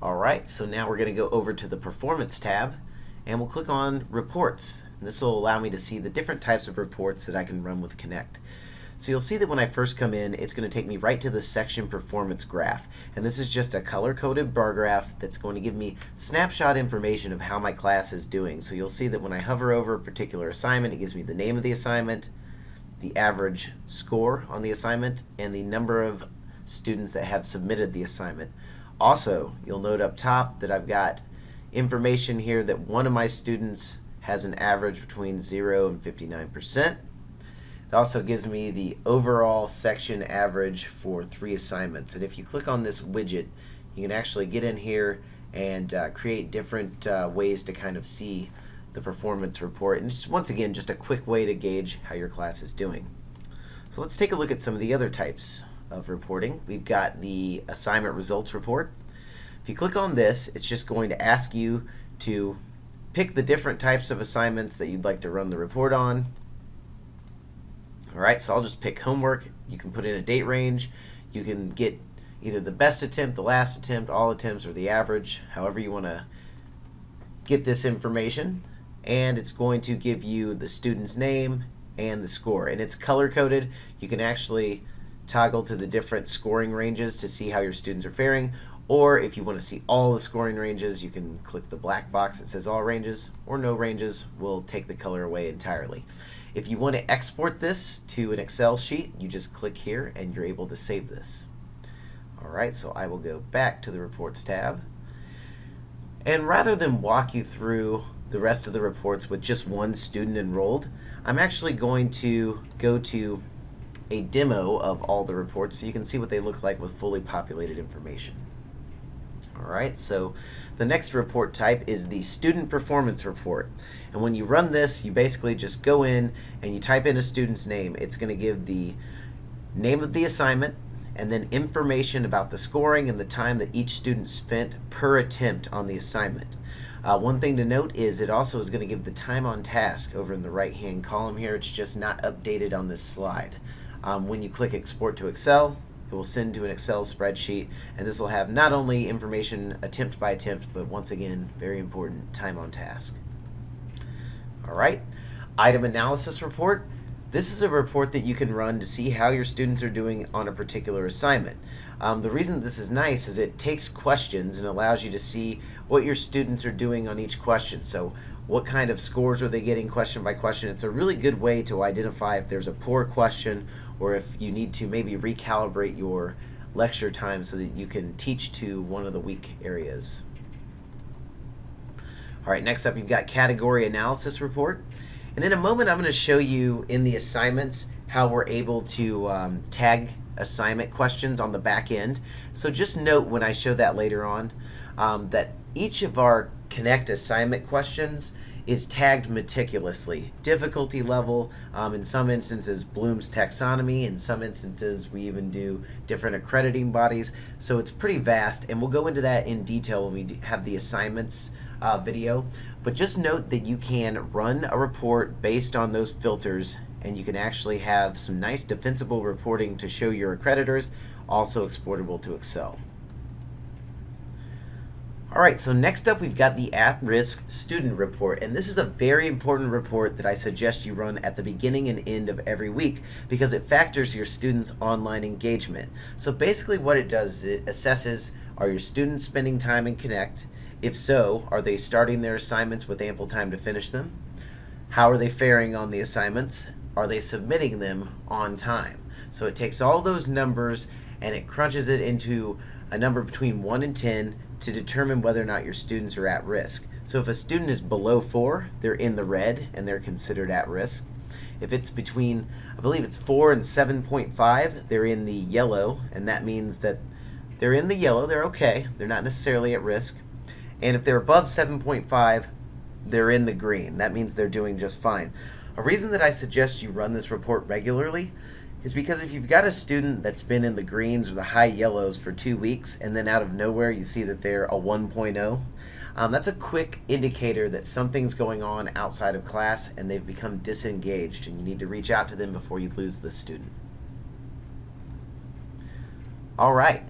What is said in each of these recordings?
Alright, so now we're going to go over to the Performance tab and we'll click on Reports. And this will allow me to see the different types of reports that I can run with Connect. So you'll see that when I first come in, it's going to take me right to the section performance graph. And this is just a color-coded bar graph that's going to give me snapshot information of how my class is doing. So you'll see that when I hover over a particular assignment, it gives me the name of the assignment, the average score on the assignment, and the number of students that have submitted the assignment. Also, you'll note up top that I've got information here that one of my students has an average between 0 and 59%. It also gives me the overall section average for 3 assignments. And if you click on this widget, you can actually get in here and create different ways to kind of see the performance report. And just, once again, just a quick way to gauge how your class is doing. So let's take a look at some of the other types of reporting. We've got the assignment results report. If you click on this, it's just going to ask you to pick the different types of assignments that you'd like to run the report on. Alright, so I'll just pick homework. You can put in a date range. You can get either the best attempt, the last attempt, all attempts, or the average, however you want to get this information. And it's going to give you the student's name and the score. And it's color-coded. You can actually toggle to the different scoring ranges to see how your students are faring, or if you want to see all the scoring ranges, you can click the black box that says all ranges, or no ranges will take the color away entirely. If you want to export this to an Excel sheet, you just click here and you're able to save this. Alright, so I will go back to the Reports tab, and rather than walk you through the rest of the reports with just one student enrolled, I'm actually going to go to a demo of all the reports so you can see what they look like with fully populated information. Alright, so the next report type is the student performance report. And when you run this, you basically just go in and you type in a student's name. It's going to give the name of the assignment and then information about the scoring and the time that each student spent per attempt on the assignment. One thing to note is it also is going to give the time on task over in the right-hand column here. It's just not updated on this slide. When you click Export to Excel, it will send to an Excel spreadsheet, and this will have not only information attempt by attempt, but once again, very important, time on task. Alright, item analysis report. This is a report that you can run to see how your students are doing on a particular assignment. The reason this is nice is it takes questions and allows you to see what your students are doing on each question. So what kind of scores are they getting question by question? It's a really good way to identify if there's a poor question or if you need to maybe recalibrate your lecture time so that you can teach to one of the weak areas. Alright, next up you've got category analysis report. And in a moment I'm going to show you in the assignments how we're able to tag assignment questions on the back end. So just note when I show that later on that each of our Connect assignment questions is tagged meticulously. Difficulty level, in some instances Bloom's taxonomy, in some instances we even do different accrediting bodies, so it's pretty vast, and we'll go into that in detail when we have the assignments video. But just note that you can run a report based on those filters, and you can actually have some nice defensible reporting to show your accreditors, also exportable to Excel. Alright, so next up we've got the at-risk student report, and this is a very important report that I suggest you run at the beginning and end of every week because it factors your students' online engagement. So basically what it does is it assesses, are your students spending time in Connect? If so, are they starting their assignments with ample time to finish them? How are they faring on the assignments? Are they submitting them on time? So it takes all those numbers and it crunches it into a number between 1 and 10 to determine whether or not your students are at risk. So if a student is below 4, they're in the red and they're considered at risk. If it's between, I believe it's 4 and 7.5, they're in the yellow, and that means that they're in the yellow, they're okay, they're not necessarily at risk. And if they're above 7.5, they're in the green. That means they're doing just fine. A reason that I suggest you run this report regularly is because if you've got a student that's been in the greens or the high yellows for 2 weeks and then out of nowhere you see that they're a 1.0, that's a quick indicator that something's going on outside of class and they've become disengaged, and you need to reach out to them before you lose the student. Alright,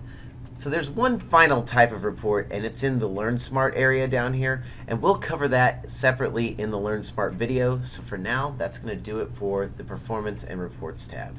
So there's one final type of report, and it's in the Learn Smart area down here, and we'll cover that separately in the Learn Smart video. So for now, that's going to do it for the Performance and Reports tab.